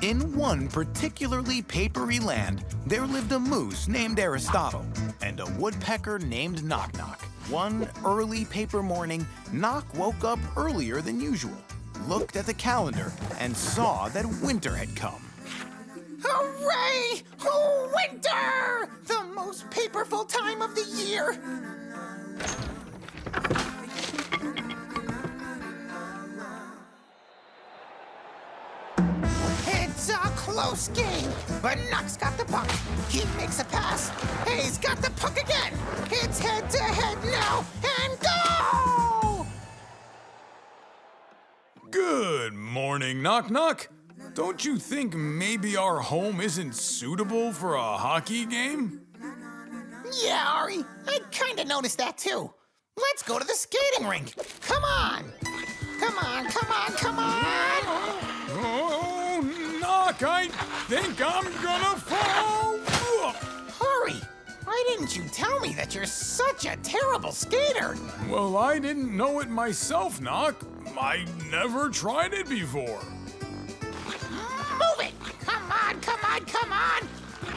In one particularly papery land, there lived a moose named Aristotle and a woodpecker named Knock Knock. One early paper morning, Knock woke up earlier than usual, looked at the calendar, and saw that winter had come. Hooray! Oh, winter! The most paperful time of the year! It's a close game, but Knock's got the puck. He makes a pass. He's got the puck again. It's head-to-head now, and go! Good morning, Knock Knock. Don't you think maybe our home isn't suitable for a hockey game? Yeah, Ari, I kinda noticed that too. Let's go to the skating rink. Come on! Come on, come on, come on! Oh, Knock, I think I'm gonna fall! Ari, why didn't you tell me that you're such a terrible skater? Well, I didn't know it myself, Knock. I never tried it before. Move it! Come on, come on, come on!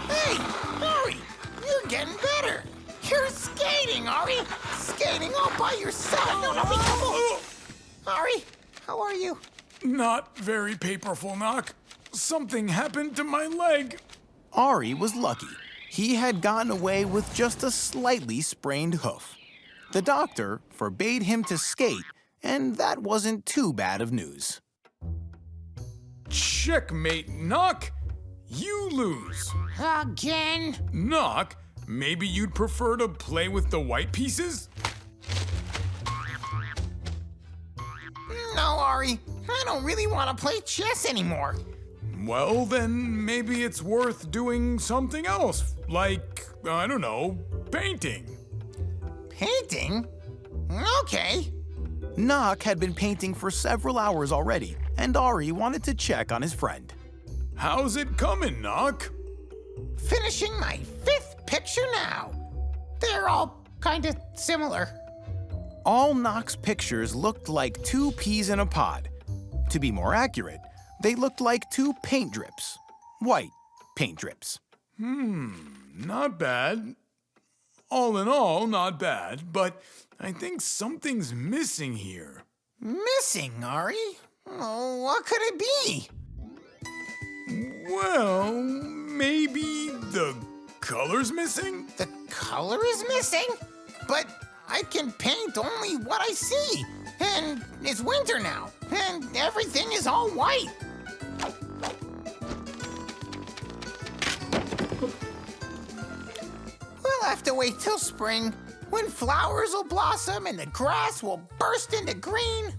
Hey, Ari, you're getting better. You're skating, Ari. Skating all by yourself. No, be careful. Ari, how are you? Not very paperful, Knock. Something happened to my leg. Ari was lucky. He had gotten away with just a slightly sprained hoof. The doctor forbade him to skate, and that wasn't too bad of news. Checkmate, Knock. You lose. Again? Knock, maybe you'd prefer to play with the white pieces? No, Ari. I don't really want to play chess anymore. Well, then maybe it's worth doing something else, like, I don't know, painting. Painting? Okay. Knock had been painting for several hours already, and Ari wanted to check on his friend. How's it coming, Knock? Finishing my 5th picture now. They're all kind of similar. All Knock's pictures looked like 2 peas in a pod. To be more accurate, they looked like 2 paint drips. White paint drips. Not bad. All in all, not bad, but I think something's missing here. Missing, Ari? Oh, what could it be? Well, maybe the color's missing? The color is missing? But I can paint only what I see. And it's winter now, and everything is all white. We'll have to wait till spring, when flowers will blossom and the grass will burst into green.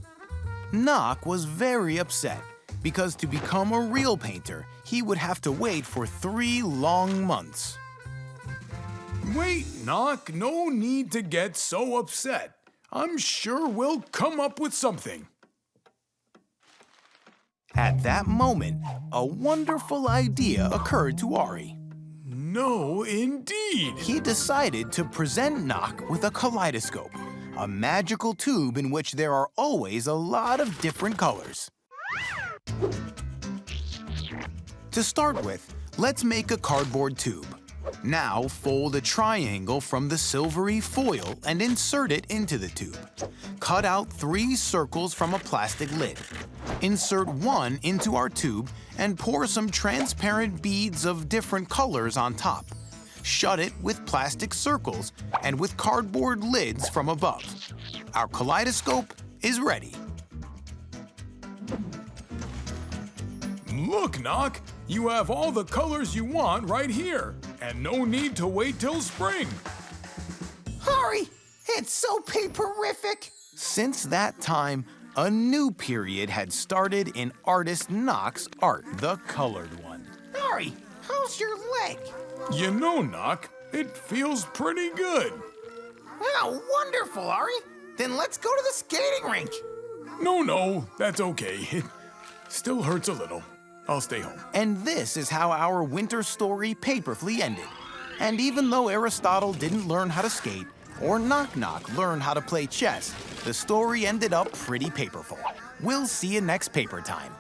Knock was very upset because to become a real painter, he would have to wait for 3 long months. Wait, Knock, no need to get so upset. I'm sure we'll come up with something. At that moment, a wonderful idea occurred to Ari. No, indeed. He decided to present Knock with a kaleidoscope, a magical tube in which there are always a lot of different colors. To start with, let's make a cardboard tube. Now fold a triangle from the silvery foil and insert it into the tube. Cut out 3 circles from a plastic lid. Insert 1 into our tube and pour some transparent beads of different colors on top. Shut it with plastic circles and with cardboard lids from above. Our kaleidoscope is ready. Look, Knock, you have all the colors you want right here, and no need to wait till spring. Ari, it's so paperific. Since that time, a new period had started in artist Knock's art, the colored one. Ari, how's your leg? You know, Knock, it feels pretty good. Wow, wonderful, Ari. Then let's go to the skating rink. No, that's okay. It still hurts a little. I'll stay home. And this is how our winter story paperfully ended. And even though Aristotle didn't learn how to skate, or Knock Knock learn how to play chess, the story ended up pretty paperful. We'll see you next paper time.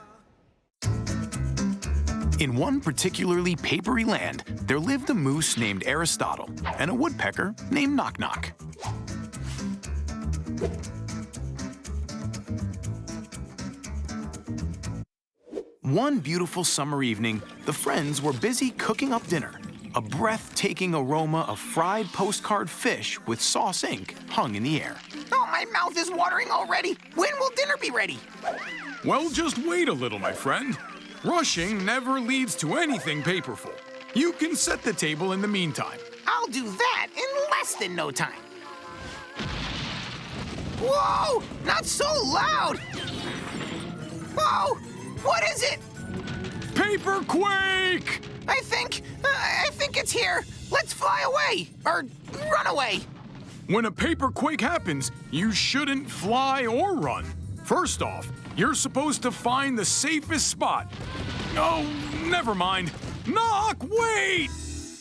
In one particularly papery land, there lived a moose named Aristotle and a woodpecker named Knock Knock. One beautiful summer evening, the friends were busy cooking up dinner. A breathtaking aroma of fried postcard fish with sauce ink hung in the air. Oh, my mouth is watering already. When will dinner be ready? Well, just wait a little, my friend. Rushing never leads to anything paperful. You can set the table in the meantime. I'll do that in less than no time. Whoa! Not so loud! Whoa! What is it? Paperquake! I think it's here. Let's fly away, or run away. When a paperquake happens, you shouldn't fly or run. First off, you're supposed to find the safest spot. Oh, never mind. Knock, wait!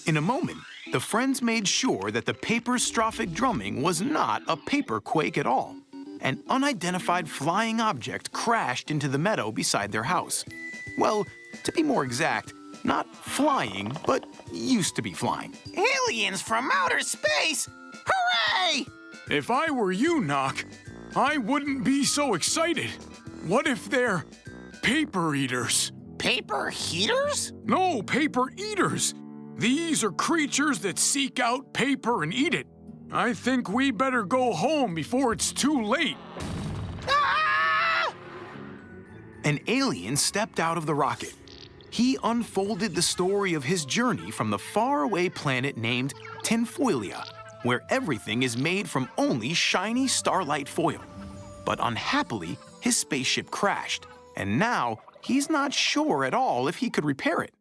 In a moment, the friends made sure that the paper-strophic drumming was not a paperquake at all. An unidentified flying object crashed into the meadow beside their house. Well, to be more exact, not flying, but used to be flying. Aliens from outer space! Hooray! If I were you, Knock, I wouldn't be so excited. What if they're paper eaters? Paper heaters? No, paper eaters. These are creatures that seek out paper and eat it. I think we better go home before it's too late. Ah! An alien stepped out of the rocket. He unfolded the story of his journey from the faraway planet named Tinfoilia, where everything is made from only shiny starlight foil. But unhappily, his spaceship crashed, and now he's not sure at all if he could repair it.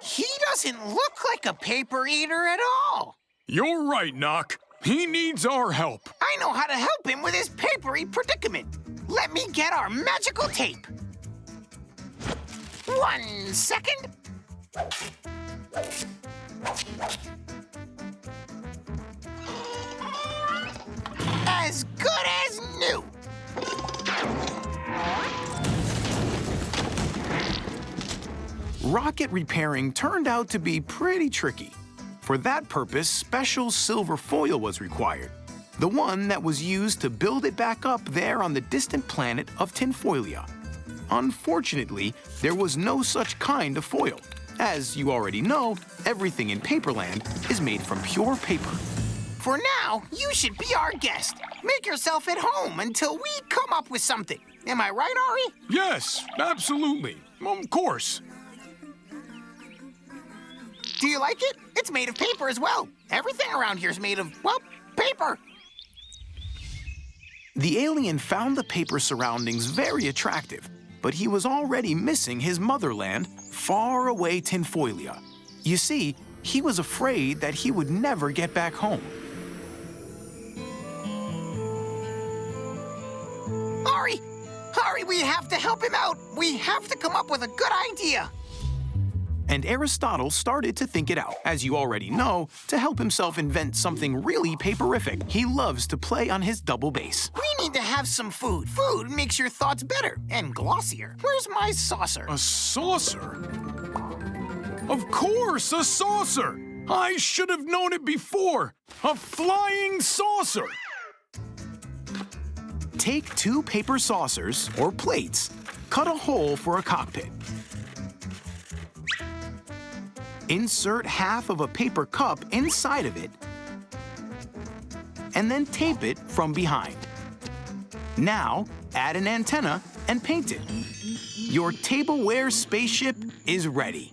He doesn't look like a paper eater at all. You're right, Knock. He needs our help. I know how to help him with his papery predicament. Let me get our magical tape. 1 second. As good as new. Rocket repairing turned out to be pretty tricky. For that purpose, special silver foil was required, the one that was used to build it back up there on the distant planet of Tinfoilia. Unfortunately, there was no such kind of foil. As you already know, everything in Paperland is made from pure paper. For now, you should be our guest. Make yourself at home until we come up with something. Am I right, Ari? Yes, absolutely. Of course. Do you like it? It's made of paper as well. Everything around here is made of, well, paper. The alien found the paper surroundings very attractive, but he was already missing his motherland, far away Tinfoilia. You see, he was afraid that he would never get back home. Ari, we have to help him out. We have to come up with a good idea. And Aristotle started to think it out. As you already know, to help himself invent something really paperific, he loves to play on his double bass. We need to have some food. Food makes your thoughts better and glossier. Where's my saucer? A saucer? Of course, a saucer! I should have known it before! A flying saucer! Take 2 paper saucers, or plates, cut a hole for a cockpit. Insert half of a paper cup inside of it, and then tape it from behind. Now, add an antenna and paint it. Your tableware spaceship is ready.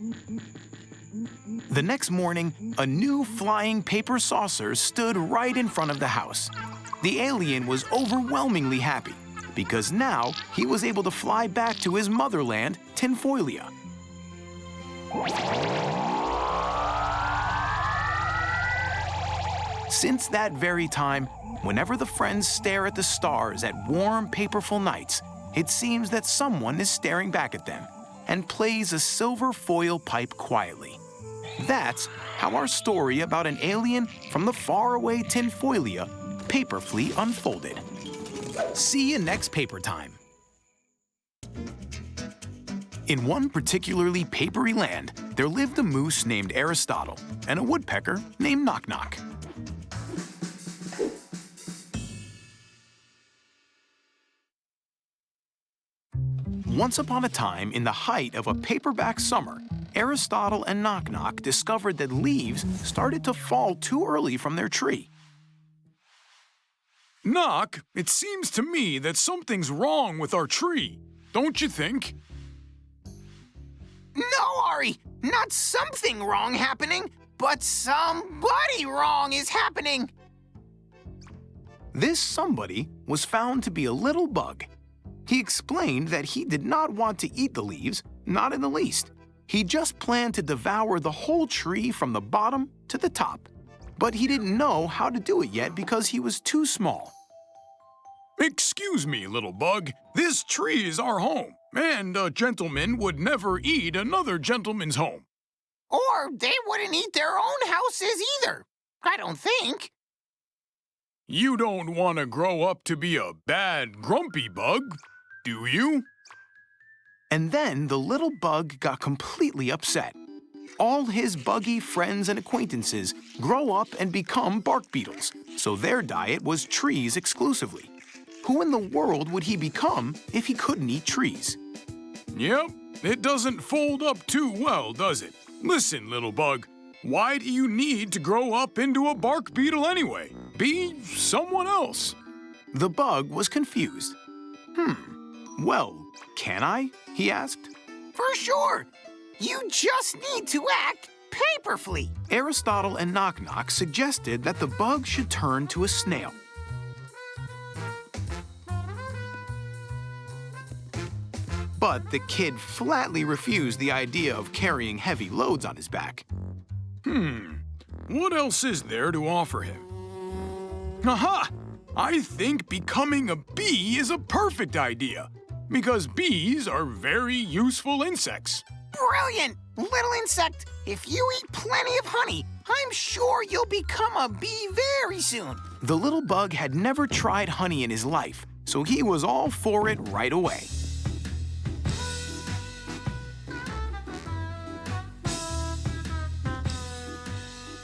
The next morning, a new flying paper saucer stood right in front of the house. The alien was overwhelmingly happy because now he was able to fly back to his motherland, Tinfoilia. Since that very time, whenever the friends stare at the stars at warm, paperful nights, it seems that someone is staring back at them and plays a silver foil pipe quietly. That's how our story about an alien from the faraway Tinfoilia paperfully unfolded. See you next paper time. In one particularly papery land, there lived a moose named Aristotle and a woodpecker named Knock Knock. Once upon a time, in the height of a paperback summer, Aristotle and Knock Knock discovered that leaves started to fall too early from their tree. Knock, it seems to me that something's wrong with our tree. Don't you think? No, Ari, not something wrong happening, but somebody wrong is happening. This somebody was found to be a little bug. He explained that he did not want to eat the leaves, not in the least. He just planned to devour the whole tree from the bottom to the top. But he didn't know how to do it yet because he was too small. Excuse me, little bug. This tree is our home, and a gentleman would never eat another gentleman's home. Or they wouldn't eat their own houses either. I don't think. You don't want to grow up to be a bad, grumpy bug, do you? And then the little bug got completely upset. All his buggy friends and acquaintances grow up and become bark beetles, so their diet was trees exclusively. Who in the world would he become if he couldn't eat trees? Yep, it doesn't fold up too well, does it? Listen, little bug, why do you need to grow up into a bark beetle anyway? Be someone else. The bug was confused. Well, can I? He asked. For sure. You just need to act paperfully. Aristotle and Knock Knock suggested that the bug should turn to a snail. But the kid flatly refused the idea of carrying heavy loads on his back. What else is there to offer him? Aha! I think becoming a bee is a perfect idea, because bees are very useful insects. Brilliant! Little insect, if you eat plenty of honey, I'm sure you'll become a bee very soon. The little bug had never tried honey in his life, so he was all for it right away.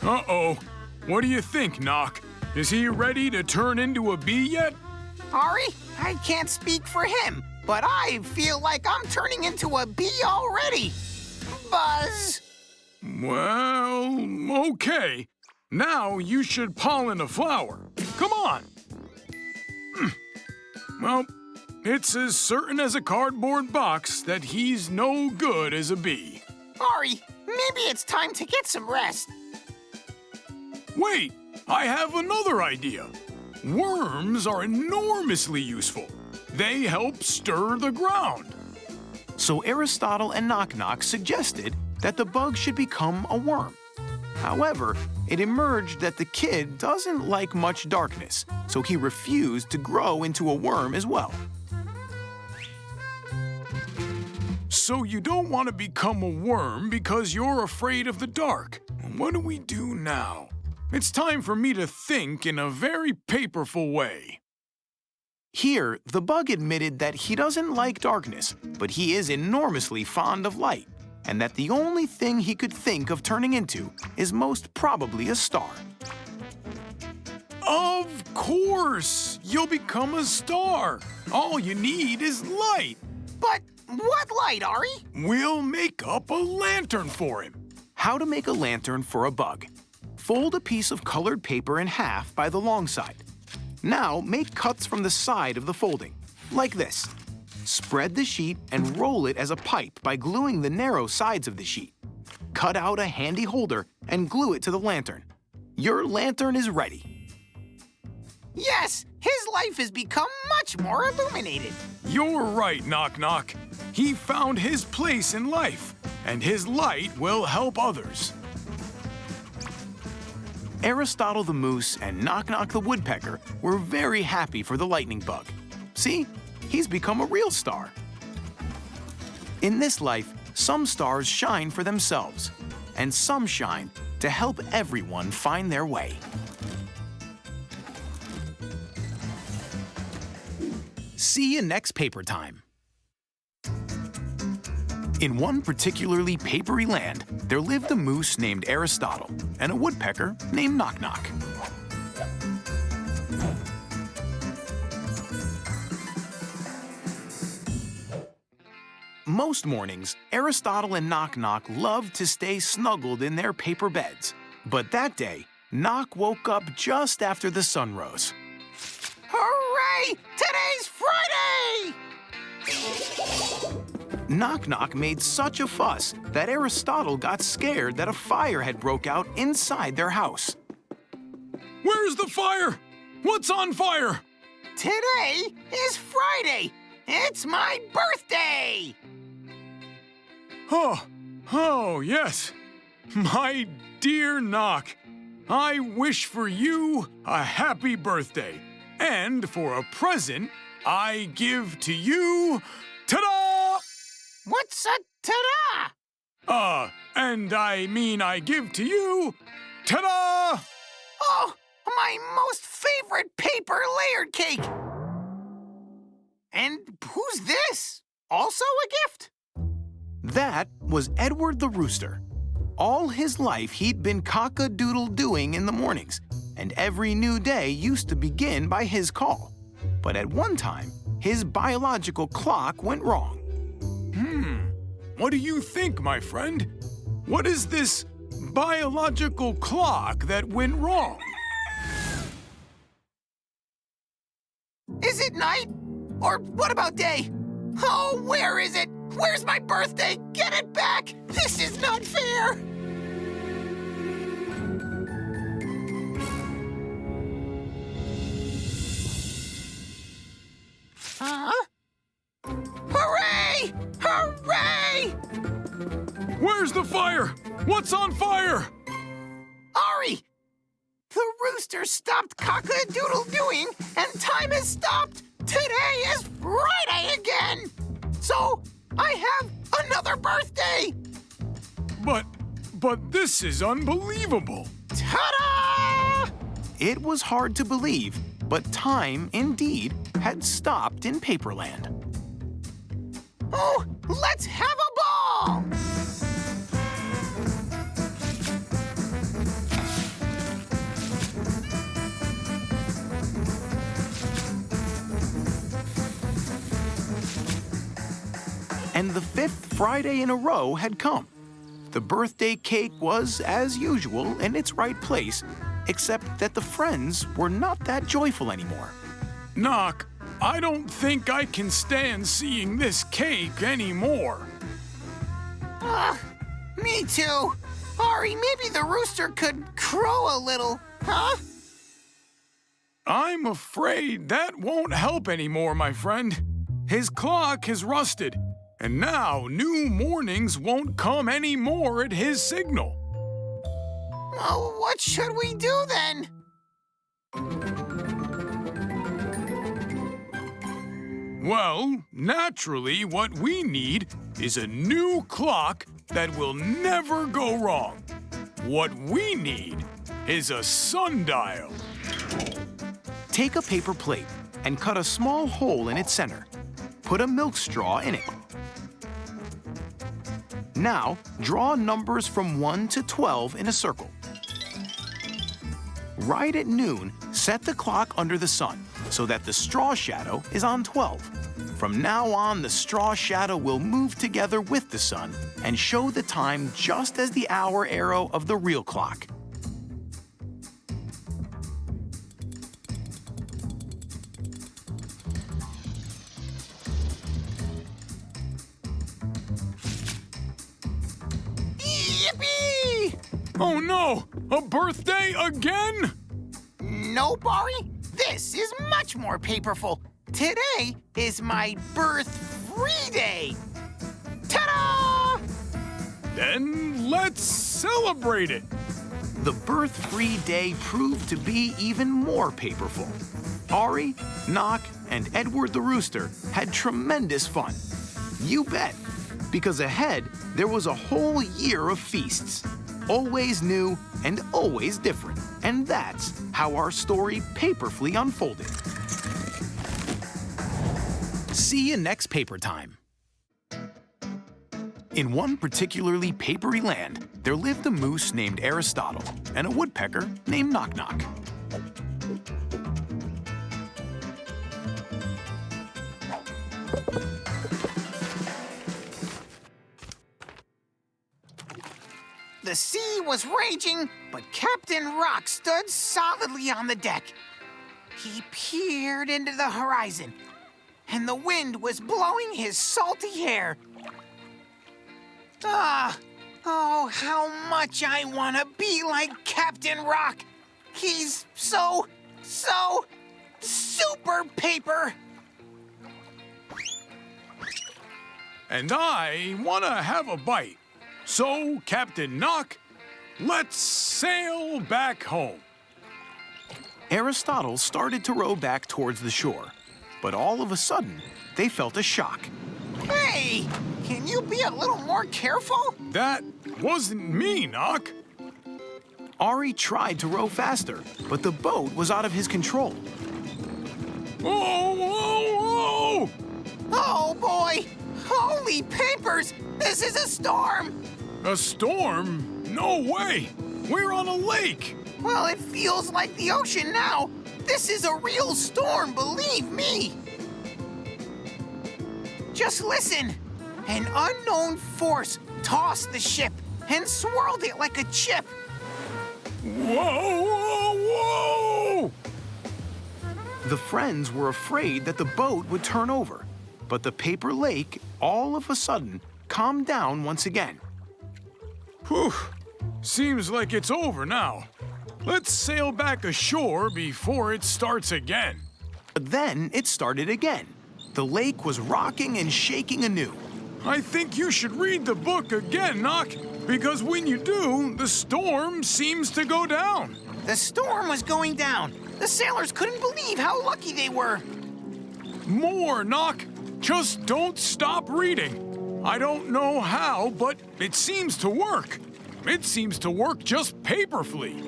Uh-oh. What do you think, Knock? Is he ready to turn into a bee yet? Ari, I can't speak for him, but I feel like I'm turning into a bee already. Buzz! Well, okay. Now you should pollen a flower. Come on. Well, it's as certain as a cardboard box that he's no good as a bee. Ari, maybe it's time to get some rest. Wait, I have another idea. Worms are enormously useful. They help stir the ground. So Aristotle and Knock Knock suggested that the bug should become a worm. However, it emerged that the kid doesn't like much darkness, so he refused to grow into a worm as well. So you don't want to become a worm because you're afraid of the dark. What do we do now? It's time for me to think in a very paperful way. Here, the bug admitted that he doesn't like darkness, but he is enormously fond of light, and that the only thing he could think of turning into is most probably a star. Of course! You'll become a star. All you need is light. But what light, Ari? We'll make up a lantern for him. How to make a lantern for a bug. Fold a piece of colored paper in half by the long side. Now make cuts from the side of the folding, like this. Spread the sheet and roll it as a pipe by gluing the narrow sides of the sheet. Cut out a handy holder and glue it to the lantern. Your lantern is ready. Yes, his life has become much more illuminated. You're right, Knock Knock. He found his place in life, and his light will help others. Aristotle the moose and Knock Knock the woodpecker were very happy for the lightning bug. See, he's become a real star. In this life, some stars shine for themselves, and some shine to help everyone find their way. See you next paper time. In one particularly papery land, there lived a moose named Aristotle and a woodpecker named Knock Knock. Most mornings, Aristotle and Knock Knock loved to stay snuggled in their paper beds. But that day, Knock woke up just after the sun rose. Hooray! Today's Friday! Knock Knock made such a fuss that Aristotle got scared that a fire had broke out inside their house. Where's the fire? What's on fire? Today is Friday. It's my birthday! Oh, yes. My dear Knock, I wish for you a happy birthday. And for a present, I give to you, ta-da! What's a ta-da? And I mean I give to you, ta-da! Oh, my most favorite paper layered cake! And who's this? Also a gift? That was Edward the Rooster. All his life, he'd been cock-a-doodle-doing in the mornings, and every new day used to begin by his call. But at one time, his biological clock went wrong. What do you think, my friend? What is this biological clock that went wrong? Is it night? Or what about day? Oh, where is it? Where's my birthday? Get it back! This is not fair! Huh? Hooray! Hooray! Where's the fire? What's on fire? Ari! The rooster stopped cock-a-doodle-doing, and time has stopped! Today is Friday again! So, I have another birthday! But this is unbelievable! Ta-da! It was hard to believe, but time, indeed, had stopped in Paperland. Oh, let's have a ball! And the 5th Friday in a row had come. The birthday cake was, as usual, in its right place, except that the friends were not that joyful anymore. Knock, I don't think I can stand seeing this cake anymore. Me too. Ari, maybe the rooster could crow a little, huh? I'm afraid that won't help anymore, my friend. His clock has rusted, and now new mornings won't come anymore at his signal. Oh, what should we do then? Well, naturally, what we need is a new clock that will never go wrong. What we need is a sundial. Take a paper plate and cut a small hole in its center. Put a milk straw in it. Now, draw numbers from 1 to 12 in a circle. Right at noon, set the clock under the sun so that the straw shadow is on 12. From now on, the straw shadow will move together with the sun and show the time just as the hour arrow of the real clock. Yippee! Oh no! A birthday again? No, Ari. This is much more paperful. Today is my birth-free day. Ta-da! Then let's celebrate it. The birth-free day proved to be even more paperful. Ari, Knock, and Edward the Rooster had tremendous fun. You bet, because ahead there was a whole year of feasts. Always new and always different. And that's how our story paperfully unfolded. See you next paper time. In one particularly papery land, there lived a moose named Aristotle and a woodpecker named Knock Knock. The sea was raging, but Captain Rock stood solidly on the deck. He peered into the horizon, and the wind was blowing his salty hair. Oh, how much I want to be like Captain Rock. He's so super paper. And I want to have a bite. So, Captain Knock, let's sail back home. Aristotle started to row back towards the shore, but all of a sudden, they felt a shock. Hey, can you be a little more careful? That wasn't me, Knock. Ari tried to row faster, but the boat was out of his control. Whoa, whoa, whoa! Oh, boy! Holy papers! This is a storm! A storm? No way! We're on a lake! Well, it feels like the ocean now. This is a real storm, believe me. Just listen. An unknown force tossed the ship and swirled it like a chip. Whoa, whoa, whoa! The friends were afraid that the boat would turn over, but the paper lake all of a sudden calmed down once again. Whew. Seems like it's over now. Let's sail back ashore before it starts again. But then it started again. The lake was rocking and shaking anew. I think you should read the book again, Knock, because when you do, the storm seems to go down. The storm was going down. The sailors couldn't believe how lucky they were. More, Knock. Just don't stop reading. I don't know how, but it seems to work. It seems to work just paperfully.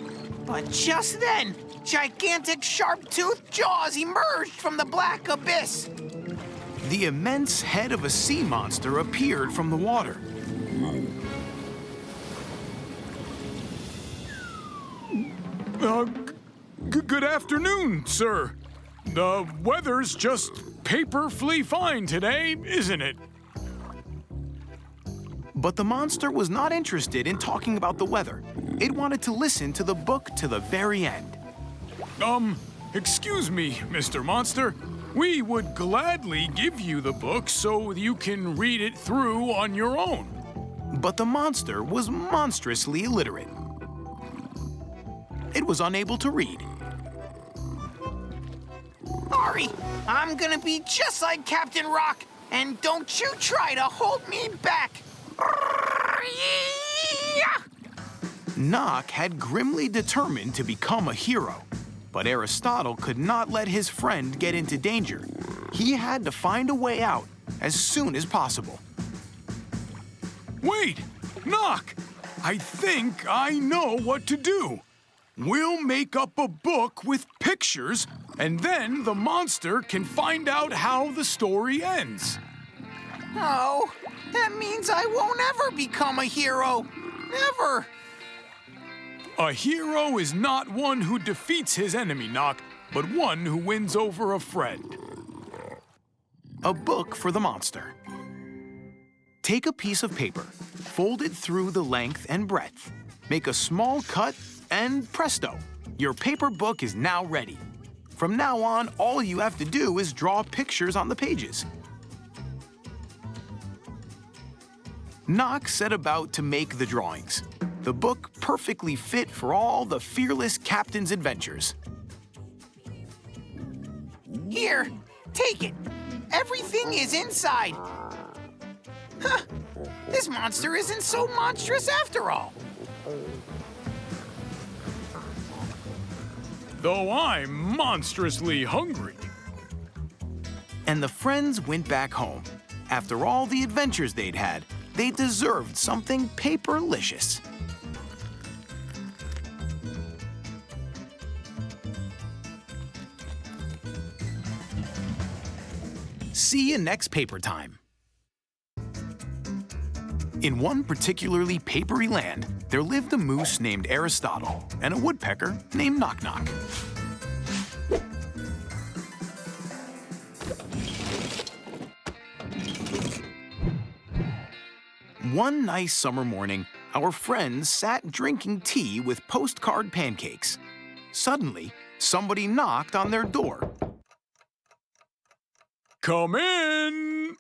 But just then, gigantic sharp-toothed jaws emerged from the black abyss. The immense head of a sea monster appeared from the water. Good afternoon, sir. The weather's just paperfully fine today, isn't it? But the monster was not interested in talking about the weather. It wanted to listen to the book to the very end. Excuse me, Mr. Monster. We would gladly give you the book so you can read it through on your own. But the monster was monstrously illiterate. It was unable to read. Ari, I'm gonna be just like Captain Rock, and don't you try to hold me back. Knock had grimly determined to become a hero, but Aristotle could not let his friend get into danger. He had to find a way out as soon as possible. Wait, Knock! I think I know what to do. We'll make up a book with pictures, and then the monster can find out how the story ends. Oh, that means I won't ever become a hero. Never. A hero is not one who defeats his enemy, Knock, but one who wins over a friend. A book for the monster. Take a piece of paper, fold it through the length and breadth, make a small cut, and presto, your paper book is now ready. From now on, all you have to do is draw pictures on the pages. Knock set about to make the drawings. The book perfectly fit for all the fearless captain's adventures. Here, take it. Everything is inside. Huh, this monster isn't so monstrous after all. Though I'm monstrously hungry. And the friends went back home. After all the adventures they'd had, they deserved something paperlicious. See you next paper time. In one particularly papery land, there lived a moose named Aristotle and a woodpecker named Knock Knock. One nice summer morning, our friends sat drinking tea with postcard pancakes. Suddenly, somebody knocked on their door. Come in!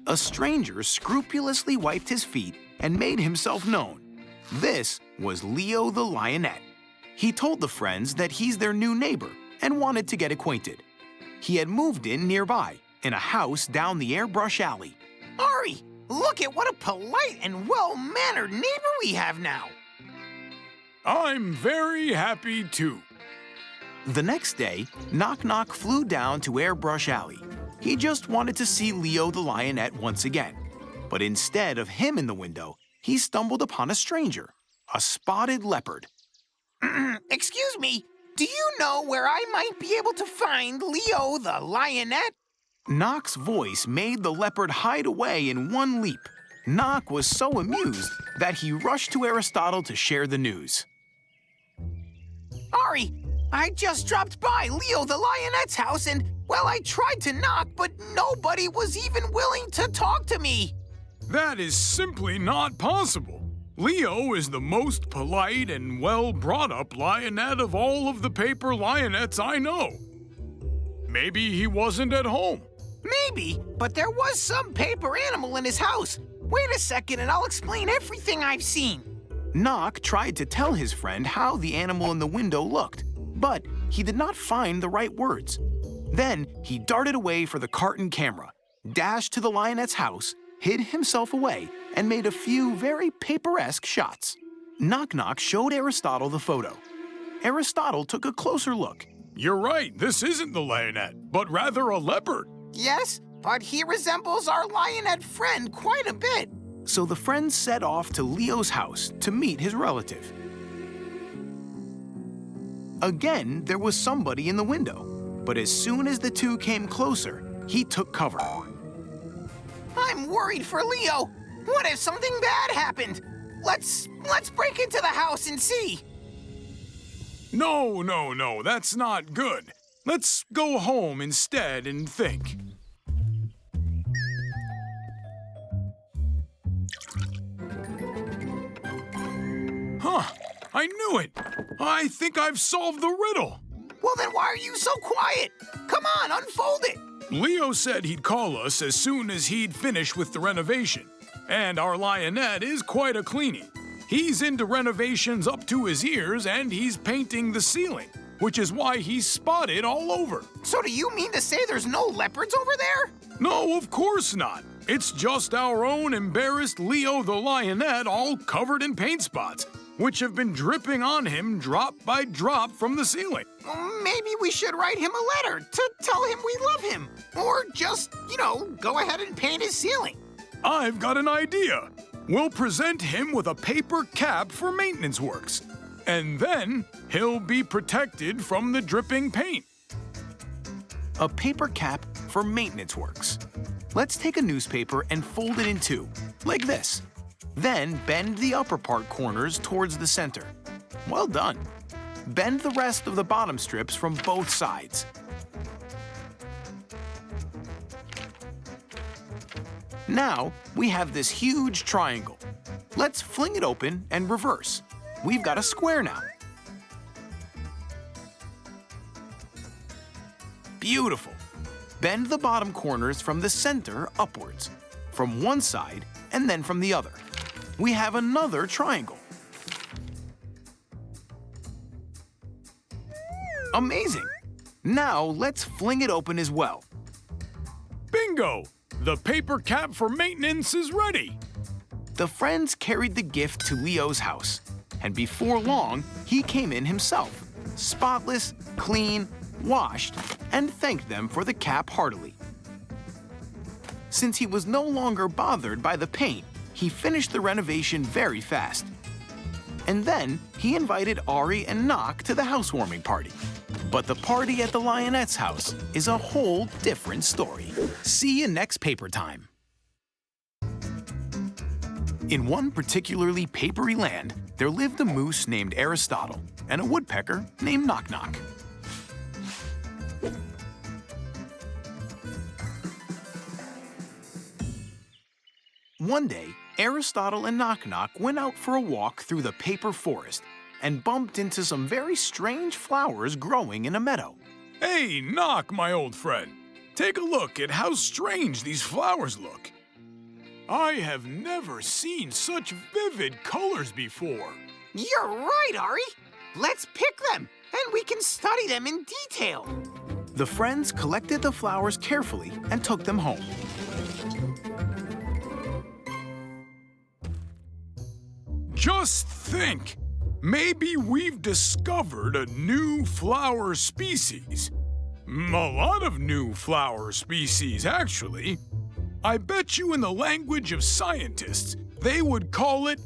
A stranger scrupulously wiped his feet and made himself known. This was Leo the Lionette. He told the friends that he's their new neighbor and wanted to get acquainted. He had moved in nearby, in a house down the airbrush alley. Ari, look at what a polite and well-mannered neighbor we have now. I'm very happy too. The next day, Knock Knock flew down to Airbrush Alley. He just wanted to see Leo the Lionette once again. But instead of him in the window, he stumbled upon a stranger, a spotted leopard. Excuse me, do you know where I might be able to find Leo the Lionette? Knock's voice made the leopard hide away in one leap. Knock was so amused that he rushed to Aristotle to share the news. Ari, I just dropped by Leo the Lionette's house and, well, I tried to knock, but nobody was even willing to talk to me. That is simply not possible. Leo is the most polite and well-brought-up lionette of all of the paper lionettes I know. Maybe he wasn't at home. Maybe, but there was some paper animal in his house. Wait a second and I'll explain everything I've seen. Knock tried to tell his friend how the animal in the window looked, but he did not find the right words. Then he darted away for the carton camera, dashed to the lionette's house, hid himself away, and made a few very paperesque shots. Knock Knock showed Aristotle the photo. Aristotle took a closer look. You're right, this isn't the lionette, but rather a leopard. Yes, but he resembles our lionette friend quite a bit. So the friends set off to Leo's house to meet his relative. Again, there was somebody in the window, but as soon as the two came closer, he took cover. I'm worried for Leo. What if something bad happened? Let's break into the house and see. No, that's not good. Let's go home instead and think. Huh, I knew it. I think I've solved the riddle. Well, then why are you so quiet? Come on, unfold it. Leo said he'd call us as soon as he'd finished with the renovation. And our lionette is quite a cleaning. He's into renovations up to his ears and he's painting the ceiling, which is why he's spotted all over. So do you mean to say there's no leopards over there? No, of course not. It's just our own embarrassed Leo the Lionette all covered in paint spots, which have been dripping on him drop by drop from the ceiling. Maybe we should write him a letter to tell him we love him. Or just, go ahead and paint his ceiling. I've got an idea. We'll present him with a paper cap for maintenance works. And then he'll be protected from the dripping paint. A paper cap for maintenance works. Let's take a newspaper and fold it in two, like this. Then bend the upper part corners towards the center. Well done. Bend the rest of the bottom strips from both sides. Now we have this huge triangle. Let's fling it open and reverse. We've got a square now. Beautiful. Bend the bottom corners from the center upwards, from one side and then from the other. We have another triangle. Amazing! Now let's fling it open as well. Bingo! The paper cap for maintenance is ready. The friends carried the gift to Leo's house, and before long, he came in himself, spotless, clean, washed, and thanked them for the cap heartily. Since he was no longer bothered by the paint, he finished the renovation very fast. And then he invited Ari and Knock to the housewarming party. But the party at the Lionette's house is a whole different story. See you next paper time. In one particularly papery land, there lived a moose named Aristotle and a woodpecker named Knock Knock. One day, Aristotle and Knock Knock went out for a walk through the paper forest and bumped into some very strange flowers growing in a meadow. Hey, Knock, my old friend. Take a look at how strange these flowers look. I have never seen such vivid colors before. You're right, Ari. Let's pick them, and we can study them in detail. The friends collected the flowers carefully and took them home. Just think! Maybe we've discovered a new flower species. A lot of new flower species, actually. I bet you in the language of scientists, they would call it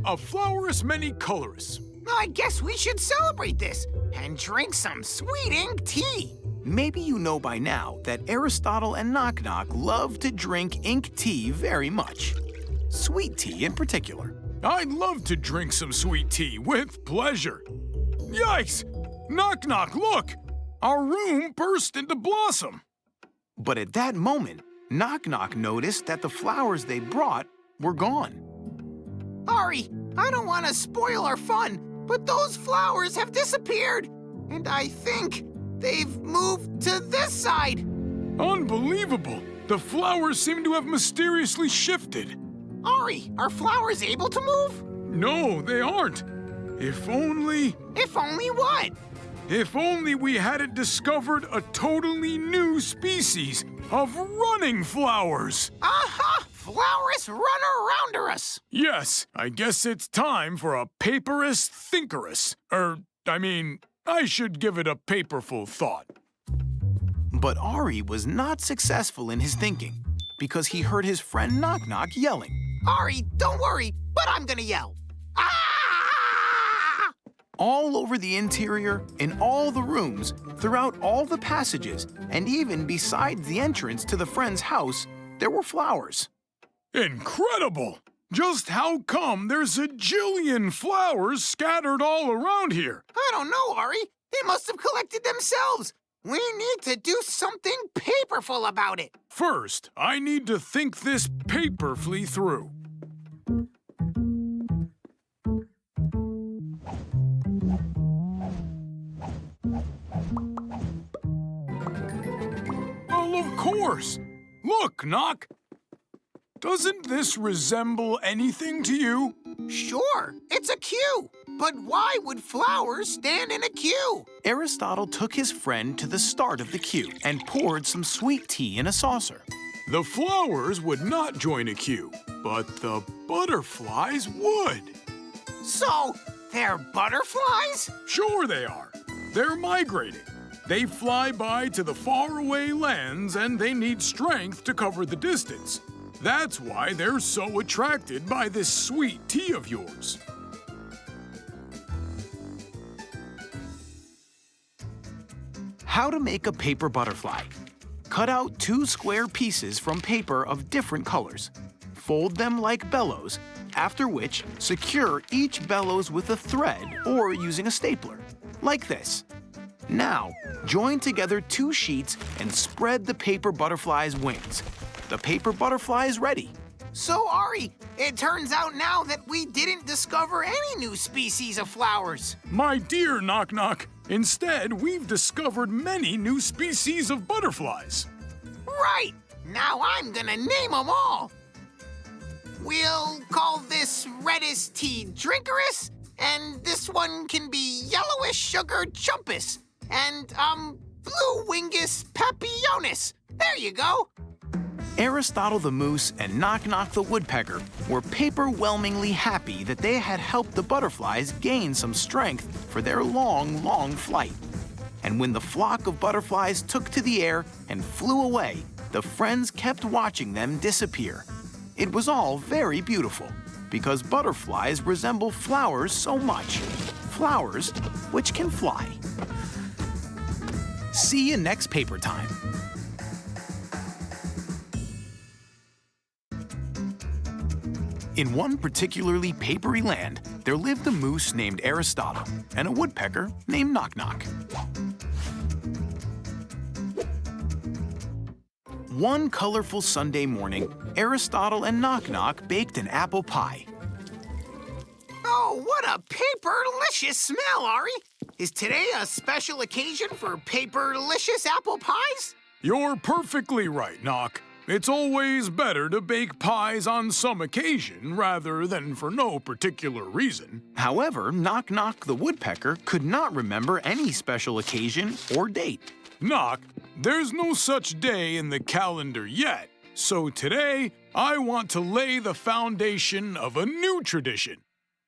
a flowerus many colorus. I guess we should celebrate this and drink some sweet ink tea. Maybe you know by now that Aristotle and Knock Knock love to drink ink tea very much. Sweet tea in particular. I'd love to drink some sweet tea with pleasure. Yikes! Knock Knock, look! Our room burst into blossom. But at that moment, Knock Knock noticed that the flowers they brought were gone. Ari, I don't want to spoil our fun, but those flowers have disappeared. And I think they've moved to this side. Unbelievable! The flowers seem to have mysteriously shifted. Ari, are flowers able to move? No, they aren't. If only... If only what? If only we hadn't discovered a totally new species of running flowers. Aha! Flowerous runner rounderus. Yes, I guess it's time for a paperous thinkerous. I should give it a paperful thought. But Ari was not successful in his thinking because he heard his friend Knock Knock yelling. Ari, don't worry, but I'm gonna yell. Ah! All over the interior, in all the rooms, throughout all the passages, and even besides the entrance to the friend's house, there were flowers. Incredible! Just how come there's a jillion flowers scattered all around here? I don't know, Ari. They must have collected themselves. We need to do something paperful about it. First, I need to think this paperfully through. Well, of course. Look, Knock. Doesn't this resemble anything to you? Sure, it's a queue. But why would flowers stand in a queue? Aristotle took his friend to the start of the queue and poured some sweet tea in a saucer. The flowers would not join a queue, but the butterflies would. So, they're butterflies? Sure they are. They're migrating. They fly by to the faraway lands and they need strength to cover the distance. That's why they're so attracted by this sweet tea of yours. How to make a paper butterfly. Cut out 2 square pieces from paper of different colors. Fold them like bellows, after which secure each bellows with a thread or using a stapler, like this. Now, join together 2 sheets and spread the paper butterfly's wings. The paper butterfly is ready. So, Ari, it turns out now that we didn't discover any new species of flowers. My dear Knock Knock, instead, we've discovered many new species of butterflies. Right! Now I'm gonna name them all. We'll call this reddest tea drinkerus, and this one can be yellowish sugar chumpus, and, blue wingus papillonis. There you go. Aristotle the moose and Knock Knock the woodpecker were paper-whelmingly happy that they had helped the butterflies gain some strength for their long, long flight. And when the flock of butterflies took to the air and flew away, the friends kept watching them disappear. It was all very beautiful, because butterflies resemble flowers so much. Flowers which can fly. See you next paper time. In one particularly papery land, there lived a moose named Aristotle and a woodpecker named Knock Knock. One colorful Sunday morning, Aristotle and Knock Knock baked an apple pie. Oh, what a paperlicious smell, Ari! Is today a special occasion for paperlicious apple pies? You're perfectly right, Knock. It's always better to bake pies on some occasion rather than for no particular reason. However, Knock Knock the woodpecker could not remember any special occasion or date. Knock, there's no such day in the calendar yet, so today I want to lay the foundation of a new tradition.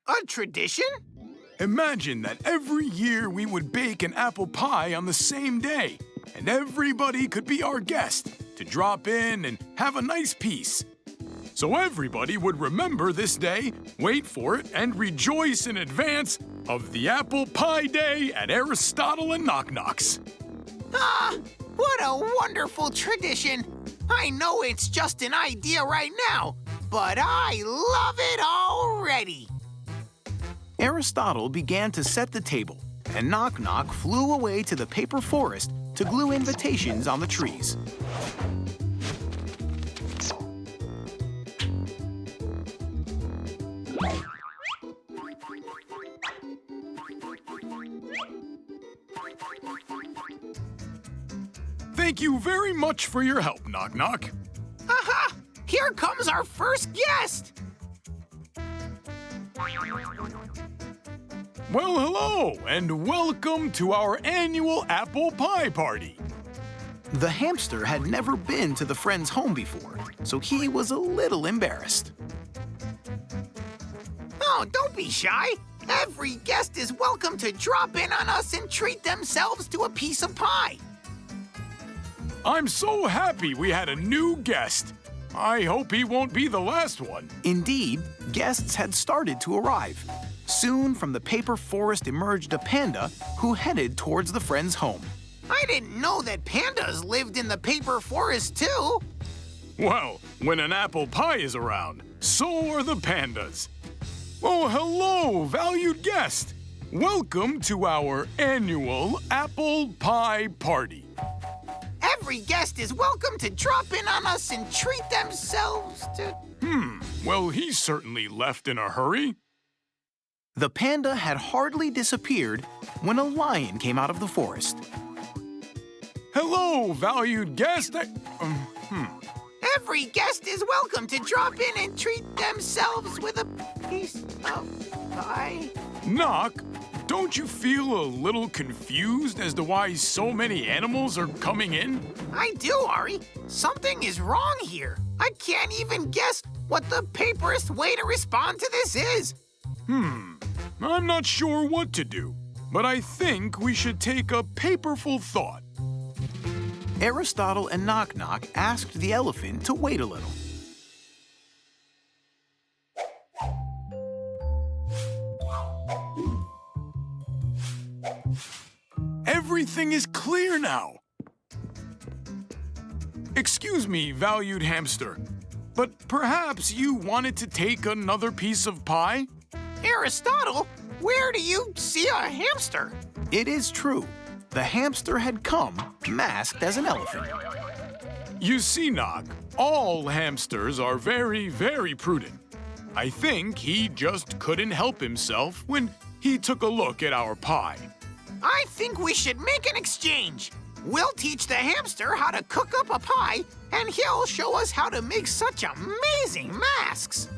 A tradition? Imagine that every year we would bake an apple pie on the same day, and everybody could be our guest to drop in and have a nice piece. So everybody would remember this day, wait for it, and rejoice in advance of the apple pie day at Aristotle and Knock Knock's. Ah, what a wonderful tradition! I know it's just an idea right now, but I love it already! Aristotle began to set the table, and Knock Knock flew away to the paper forest to glue invitations on the trees. Thank you very much for your help, Knock Knock. Aha! Here comes our first guest! Well, hello, and welcome to our annual apple pie party. The hamster had never been to the friend's home before, so he was a little embarrassed. Oh, don't be shy. Every guest is welcome to drop in on us and treat themselves to a piece of pie. I'm so happy we had a new guest. I hope he won't be the last one. Indeed, guests had started to arrive. Soon from the paper forest emerged a panda who headed towards the friend's home. I didn't know that pandas lived in the paper forest too. Well, when an apple pie is around, so are the pandas. Oh, hello, valued guest. Welcome to our annual apple pie party. Every guest is welcome to drop in on us and treat themselves to... Well, he certainly left in a hurry. The panda had hardly disappeared when a lion came out of the forest. Hello, valued guest. Every guest is welcome to drop in and treat themselves with a piece of pie. Knock, don't you feel a little confused as to why so many animals are coming in? I do, Ari. Something is wrong here. I can't even guess what the paperest way to respond to this is. I'm not sure what to do, but I think we should take a paperful thought. Aristotle and Knock Knock asked the elephant to wait a little. Everything is clear now. Excuse me, valued hamster, but perhaps you wanted to take another piece of pie? Aristotle, where do you see a hamster? It is true. The hamster had come masked as an elephant. You see, Knock, all hamsters are very, very prudent. I think he just couldn't help himself when he took a look at our pie. I think we should make an exchange. We'll teach the hamster how to cook up a pie, and he'll show us how to make such amazing masks.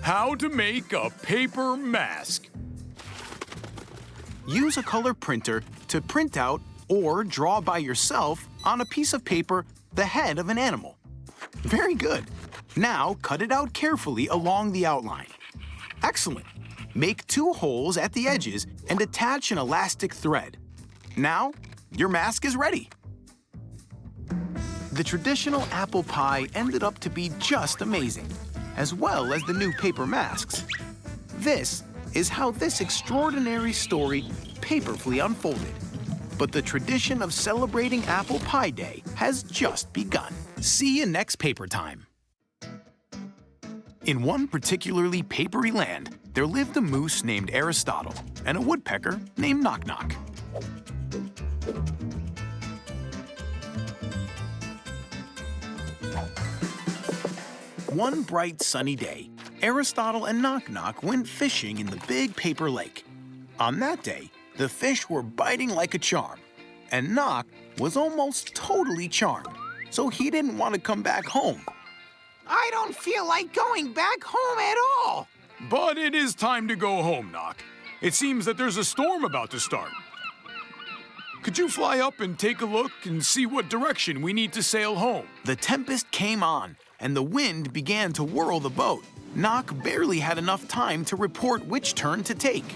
How to make a paper mask. Use a color printer to print out or draw by yourself on a piece of paper the head of an animal. Very good. Now cut it out carefully along the outline. Excellent. Make 2 holes at the edges and attach an elastic thread. Now, your mask is ready. The traditional apple pie ended up to be just amazing, as well as the new paper masks. This is how this extraordinary story paperfully unfolded. But the tradition of celebrating Apple Pie Day has just begun. See you next paper time. In one particularly papery land, there lived a moose named Aristotle and a woodpecker named Knock Knock. One bright sunny day, Aristotle and Knock Knock went fishing in the big paper lake. On that day, the fish were biting like a charm, and Knock was almost totally charmed, so he didn't want to come back home. I don't feel like going back home at all. But it is time to go home, Knock. It seems that there's a storm about to start. Could you fly up and take a look and see what direction we need to sail home? The tempest came on, and the wind began to whirl the boat. Knock barely had enough time to report which turn to take.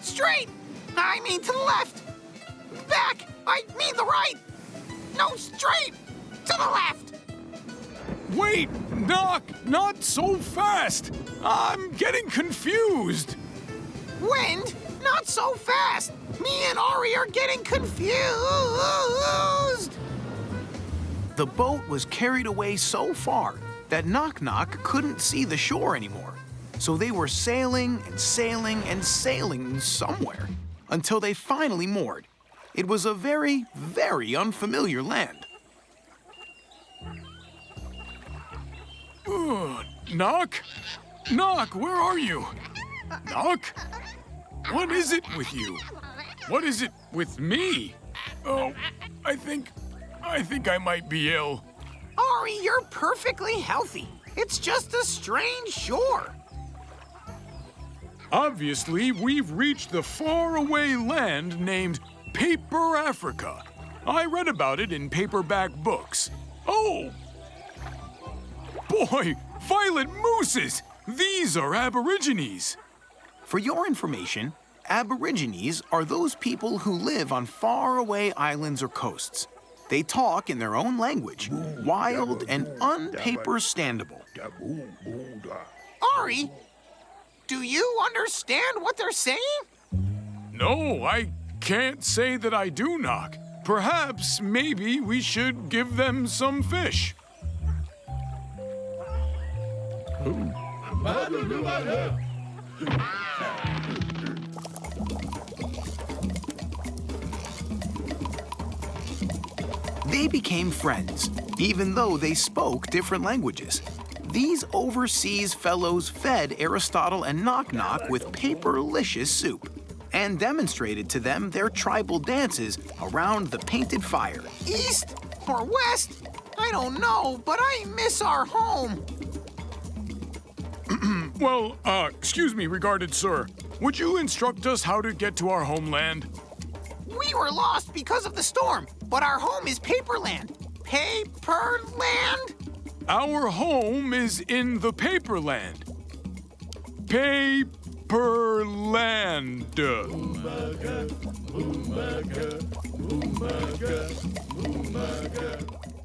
Straight! I mean to the left! Back! I mean the right! No, straight! To the left! Wait, Knock, not so fast! I'm getting confused. Wind? Not so fast! Me and Ari are getting confused! The boat was carried away so far that Knock Knock couldn't see the shore anymore. So they were sailing and sailing and sailing somewhere until they finally moored. It was a very, very unfamiliar land. Knock? Knock, where are you? Knock? What is it with you? What is it with me? Oh, I think I might be ill. Ari, you're perfectly healthy. It's just a strange shore. Obviously, we've reached the faraway land named Paper Africa. I read about it in paperback books. Oh! Boy, violet mooses! These are Aborigines. For your information, Aborigines are those people who live on faraway islands or coasts. They talk in their own language, wild and unpaper-standable. Ari, do you understand what they're saying? No, I can't say that I do, Knock. Perhaps, maybe we should give them some fish. They became friends, even though they spoke different languages. These overseas fellows fed Aristotle and Knock Knock with paperlicious soup and demonstrated to them their tribal dances around the painted fire. East or west? I don't know, but I miss our home. Well, excuse me, regarded sir. Would you instruct us how to get to our homeland? We were lost because of the storm, but our home is Paperland. Paperland? Our home is in the Paperland. Paperland.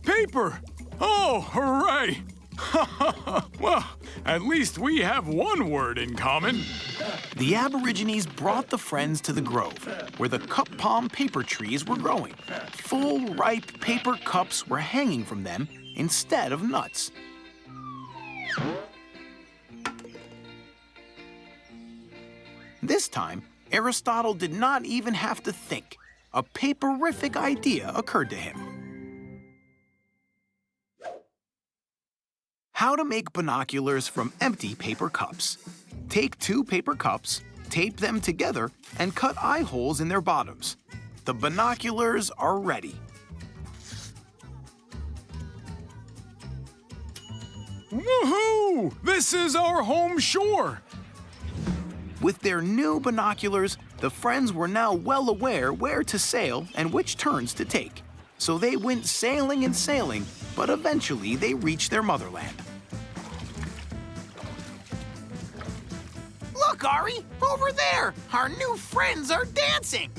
Paper! Oh, hooray! Well, at least we have one word in common. The Aborigines brought the friends to the grove, where the cup palm paper trees were growing. Full, ripe paper cups were hanging from them instead of nuts. This time, Aristotle did not even have to think. A paperific idea occurred to him. How to make binoculars from empty paper cups. Take 2 paper cups, tape them together, and cut eye holes in their bottoms. The binoculars are ready. Woohoo! This is our home shore! With their new binoculars, the friends were now well aware where to sail and which turns to take. So they went sailing and sailing, but eventually they reached their motherland. Look, Ari, over there! Our new friends are dancing!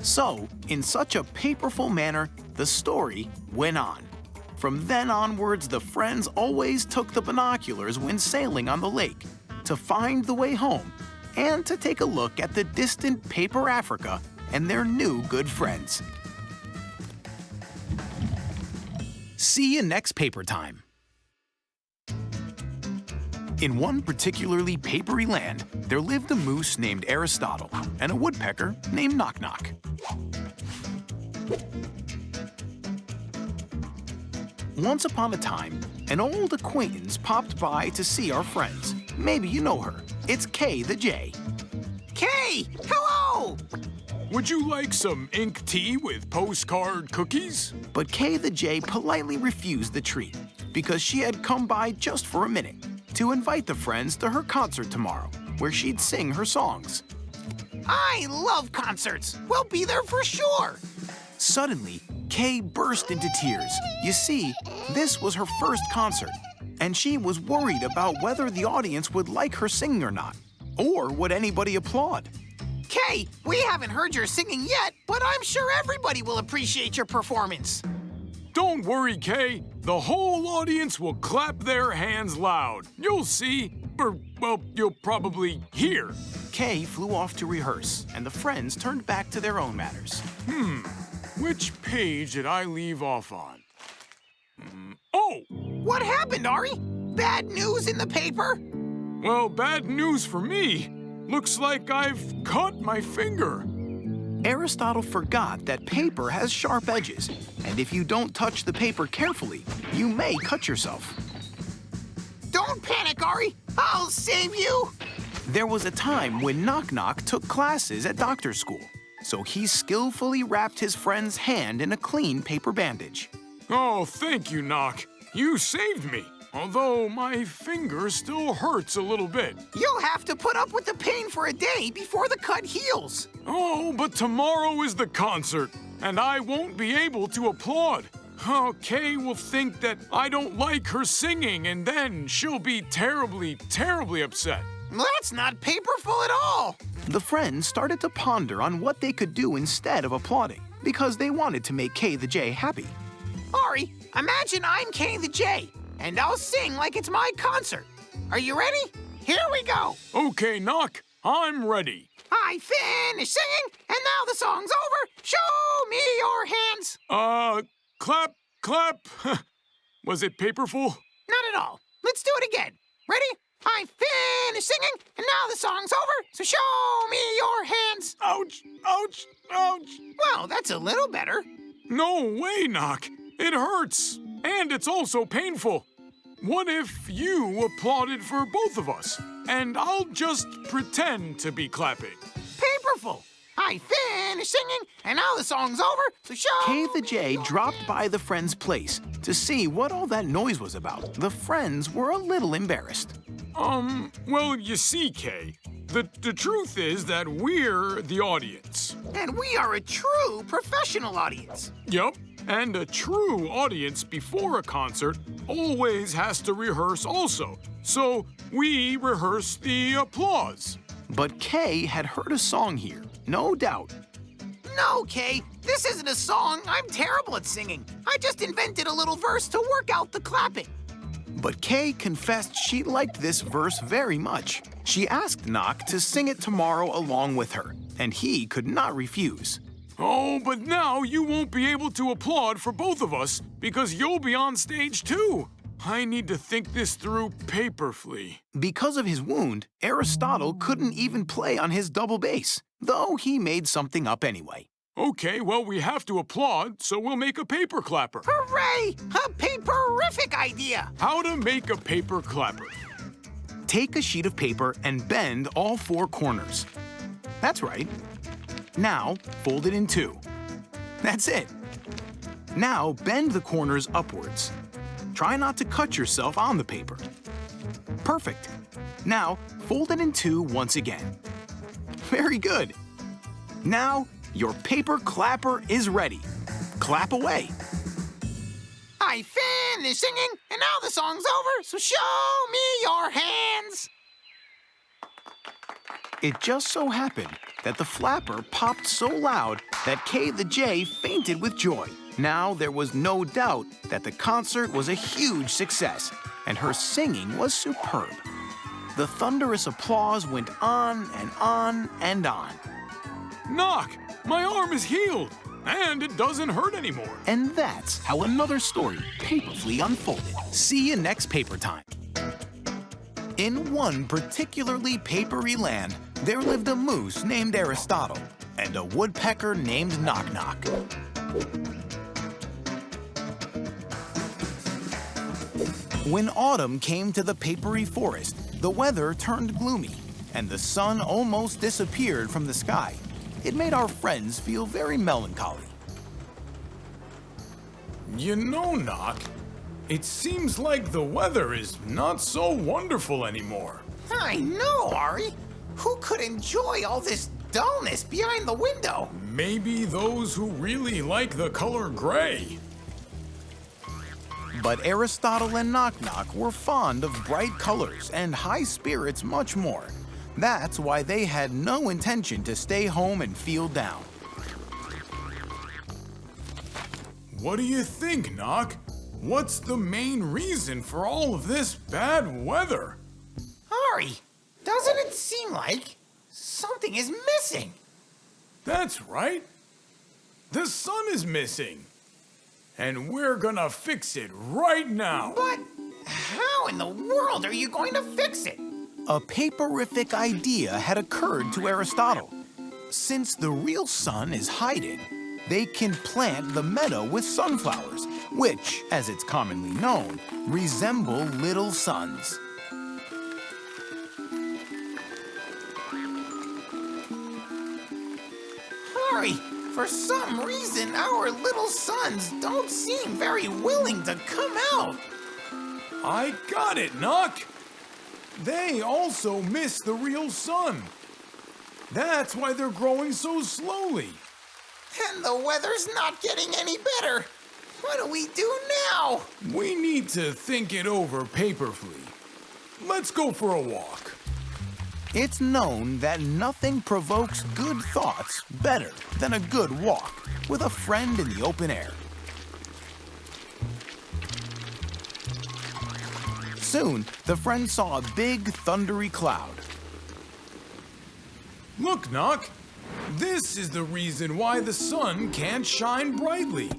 So, in such a paperful manner, the story went on. From then onwards, the friends always took the binoculars when sailing on the lake to find the way home and to take a look at the distant Paper Africa and their new good friends. See you next paper time. In one particularly papery land, there lived a moose named Aristotle and a woodpecker named Knock Knock. Once upon a time, an old acquaintance popped by to see our friends. Maybe you know her. It's Kay the Jay. Kay, hello! Would you like some ink tea with postcard cookies? But Kay the Jay politely refused the treat because she had come by just for a minute to invite the friends to her concert tomorrow, where she'd sing her songs. I love concerts. We'll be there for sure. Suddenly, Kay burst into tears. You see, this was her first concert, and she was worried about whether the audience would like her singing or not, or would anybody applaud. Kay, we haven't heard your singing yet, but I'm sure everybody will appreciate your performance. Don't worry, Kay. The whole audience will clap their hands loud. You'll see, or, well, you'll probably hear. Kay flew off to rehearse, and the friends turned back to their own matters. Which page did I leave off on? Oh! What happened, Ari? Bad news in the paper? Well, bad news for me. Looks like I've cut my finger. Aristotle forgot that paper has sharp edges, and if you don't touch the paper carefully, you may cut yourself. Don't panic, Ari. I'll save you. There was a time when Knock Knock took classes at doctor school, so he skillfully wrapped his friend's hand in a clean paper bandage. Oh, thank you, Knock. You saved me, although my finger still hurts a little bit. You'll have to put up with the pain for a day before the cut heals. Oh, but tomorrow is the concert, and I won't be able to applaud. Oh, Kay will think that I don't like her singing, and then she'll be terribly, terribly upset. That's not paperful at all. The friends started to ponder on what they could do instead of applauding, because they wanted to make Kay the Jay happy. Ari, imagine I'm Kay the Jay, and I'll sing like it's my concert. Are you ready? Here we go. Okay, Knock, I'm ready. I finished singing, and now the song's over. Show me your hands. Clap, clap. Was it paperful? Not at all. Let's do it again. Ready? I finished singing, and now the song's over, so show me your hands. Ouch, ouch, ouch. Well, that's a little better. No way, Knock. It hurts, and it's also painful. What if you applauded for both of us, and I'll just pretend to be clapping? Paperful. I finished singing, and now the song's over, so show Kay the Jay me your dropped hands. by the friends' place to see what all that noise was about. The friends were a little embarrassed. Well, you see, Kay, the truth is that we're the audience. And we are a true professional audience. Yup, and a true audience before a concert always has to rehearse also. So we rehearse the applause. But Kay had heard a song here, no doubt. No, Kay, this isn't a song. I'm terrible at singing. I just invented a little verse to work out the clapping. But Kay confessed she liked this verse very much. She asked Knock to sing it tomorrow along with her, and he could not refuse. Oh, but now you won't be able to applaud for both of us because you'll be on stage too. I need to think this through paperfully. Because of his wound, Aristotle couldn't even play on his double bass, though he made something up anyway. Okay, well, we have to applaud, so we'll make a paper clapper. Hooray! A paperific idea! How to make a paper clapper. Take a sheet of paper and bend all four corners. That's right. Now, fold it in two. That's it. Now, bend the corners upwards. Try not to cut yourself on the paper. Perfect. Now, fold it in two once again. Very good. Now, your paper clapper is ready. Clap away. I finished singing, and now the song's over, so show me your hands. It just so happened that the flapper popped so loud that Kay the Jay fainted with joy. Now there was no doubt that the concert was a huge success, and her singing was superb. The thunderous applause went on and on and on. Knock! My arm is healed, and it doesn't hurt anymore. And that's how another story paperfully unfolded. See you next paper time. In one particularly papery land, there lived a moose named Aristotle and a woodpecker named Knock Knock. When autumn came to the papery forest, the weather turned gloomy and the sun almost disappeared from the sky. It made our friends feel very melancholy. You know, Knock, it seems like the weather is not so wonderful anymore. I know, Ari. Who could enjoy all this dullness behind the window? Maybe those who really like the color gray. But Aristotle and Knock Knock were fond of bright colors and high spirits much more. That's why they had no intention to stay home and feel down. What do you think, Knock? What's the main reason for all of this bad weather? Ari, doesn't it seem like something is missing? That's right. The sun is missing. And we're gonna fix it right now. But how in the world are you going to fix it? A paperific idea had occurred to Aristotle. Since the real sun is hiding, they can plant the meadow with sunflowers, which, as it's commonly known, resemble little suns. Ari, for some reason, our little suns don't seem very willing to come out. I got it, Knock. They also miss the real sun. That's why they're growing so slowly. And the weather's not getting any better. What do we do now? We need to think it over paperfully. Let's go for a walk. It's known that nothing provokes good thoughts better than a good walk with a friend in the open air. Soon, the friends saw a big, thundery cloud. Look, Knock. This is the reason why the sun can't shine brightly.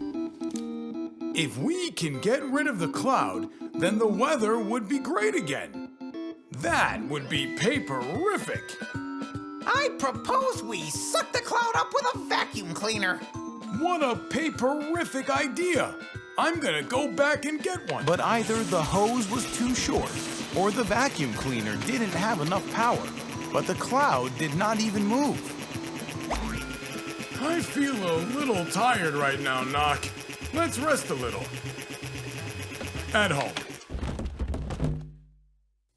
If we can get rid of the cloud, then the weather would be great again. That would be paperific. I propose we suck the cloud up with a vacuum cleaner. What a paperific idea. I'm gonna go back and get one. But either the hose was too short, or the vacuum cleaner didn't have enough power. But the cloud did not even move. I feel a little tired right now, Knock. Let's rest a little. At home.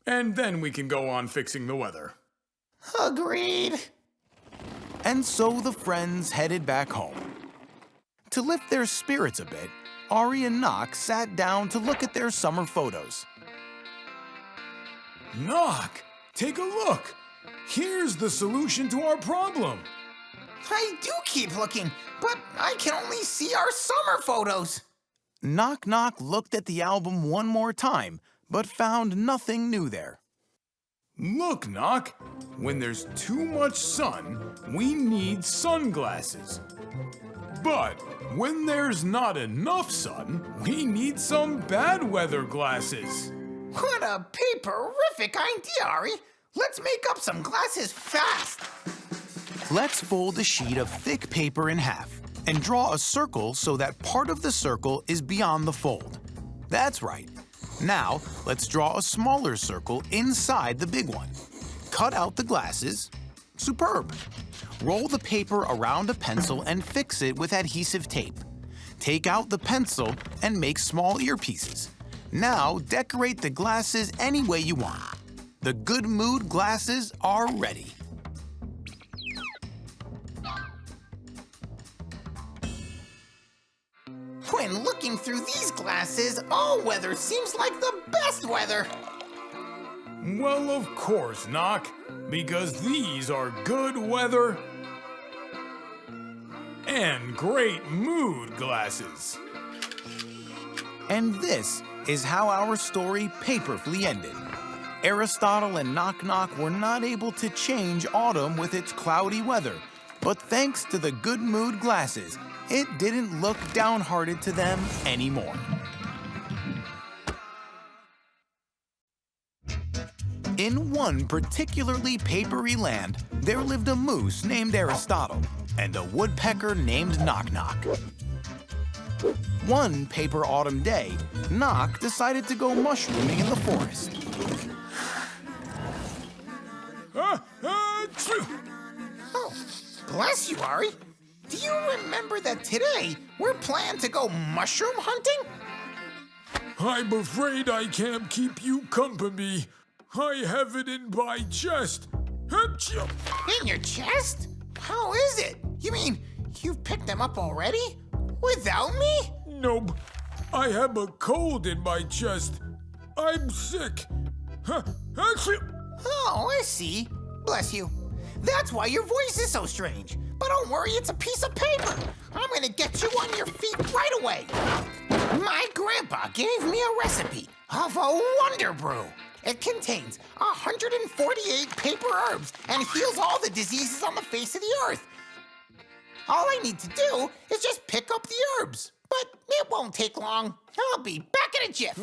And then we can go on fixing the weather. Agreed. And so the friends headed back home. To lift their spirits a bit, Ari and Knock sat down to look at their summer photos. Knock, take a look. Here's the solution to our problem. I do keep looking, but I can only see our summer photos. Knock Knock looked at the album one more time, but found nothing new there. Look, Knock, when there's too much sun, we need sunglasses. But when there's not enough sun, we need some bad weather glasses. What a paperific idea, Ari. Let's make up some glasses fast. Let's fold a sheet of thick paper in half and draw a circle so that part of the circle is beyond the fold. That's right. Now, let's draw a smaller circle inside the big one. Cut out the glasses. Superb. Roll the paper around a pencil and fix it with adhesive tape. Take out the pencil and make small earpieces. Now, decorate the glasses any way you want. The Good Mood glasses are ready. When looking through these glasses, all weather seems like the best weather. Well, of course, Knock, because these are good weather and great mood glasses. And this is how our story paperfully ended. Aristotle and Knock Knock were not able to change autumn with its cloudy weather, but thanks to the Good Mood glasses, it didn't look downhearted to them anymore. In one particularly papery land, there lived a moose named Aristotle and a woodpecker named Knock Knock. One paper autumn day, Knock decided to go mushrooming in the forest. Oh, bless you, Ari. Do you remember that today we're planning to go mushroom hunting? I'm afraid I can't keep you company. I have it in my chest. In your chest? How is it? You mean you've picked them up already? Without me? Nope. I have a cold in my chest. I'm sick. Oh, I see. Bless you. That's why your voice is so strange. But don't worry, it's a piece of paper. I'm gonna get you on your feet right away. My grandpa gave me a recipe of a wonder brew. It contains 148 paper herbs and heals all the diseases on the face of the earth. All I need to do is just pick up the herbs. But it won't take long. I'll be back in a jiff.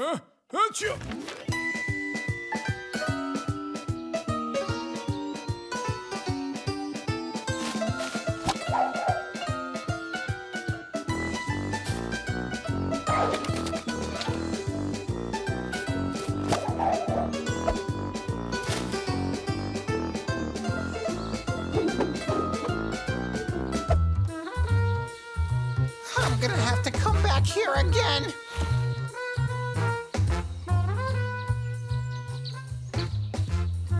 I'm gonna have to come back here again.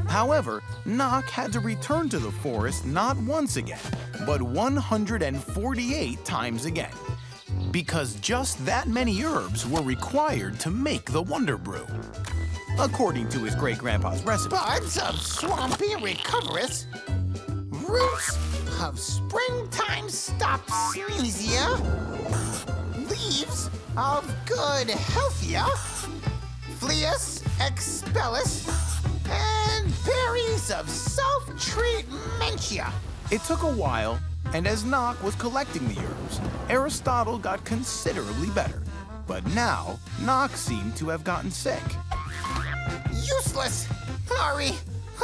However, Knock had to return to the forest not once again, but 148 times again, because just that many herbs were required to make the Wonder Brew, according to his great-grandpa's recipe. Buds of swampy recoverous, roots of springtime stop sneezia, leaves of good healthia, fleus expellus, and berries of self-treatmentia. It took a while, and as Knock was collecting the herbs, Aristotle got considerably better. But now, Knock seemed to have gotten sick. Useless! Sorry,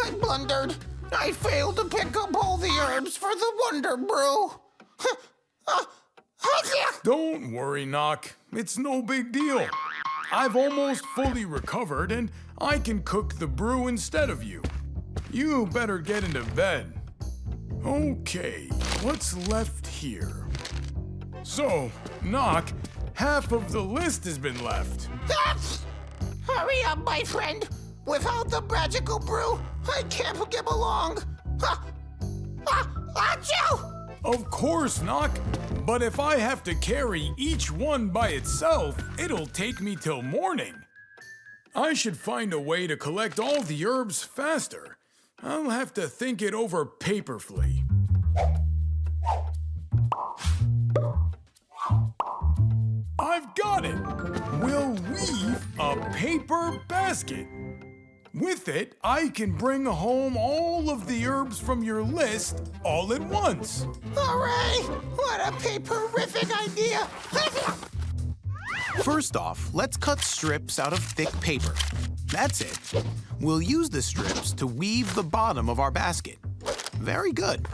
I blundered. I failed to pick up all the herbs for the Wonder Brew. Don't worry, Knock. It's no big deal. I've almost fully recovered, and I can cook the brew instead of you. You better get into bed. Okay, what's left here? So, Knock, half of the list has been left. Hurry up, my friend. Without the magical brew, I can't get along. Achoo! Of course, Knock. But if I have to carry each one by itself, it'll take me till morning. I should find a way to collect all the herbs faster. I'll have to think it over paperfully. I've got it! We'll weave a paper basket. With it, I can bring home all of the herbs from your list all at once. Hooray! What a paperific idea! First off, let's cut strips out of thick paper. That's it. We'll use the strips to weave the bottom of our basket. Very good.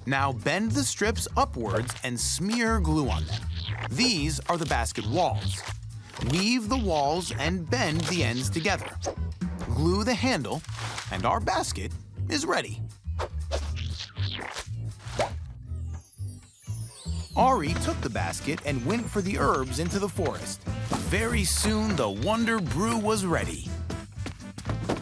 Now bend the strips upwards and smear glue on them. These are the basket walls. Weave the walls and bend the ends together. Glue the handle, and our basket is ready. Ari took the basket and went for the herbs into the forest. Very soon, the Wonder Brew was ready.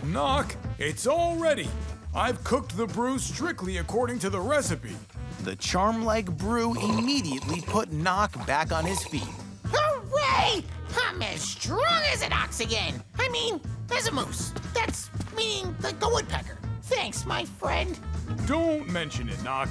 Knock, it's all ready. I've cooked the brew strictly according to the recipe. The charm-like brew immediately put Knock back on his feet. Hooray! I'm as strong as an ox again. I mean, as a moose. That's meaning like the woodpecker. Thanks, my friend. Don't mention it, Knock.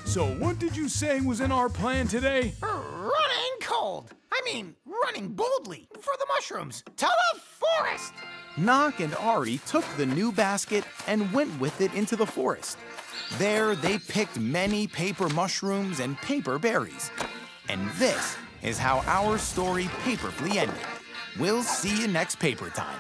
So what did you say was in our plan today? Running cold. I mean, running boldly for the mushrooms to the forest. Knock and Ari took the new basket and went with it into the forest. There, they picked many paper mushrooms and paper berries. And this is how our story paperfully ended. We'll see you next paper time.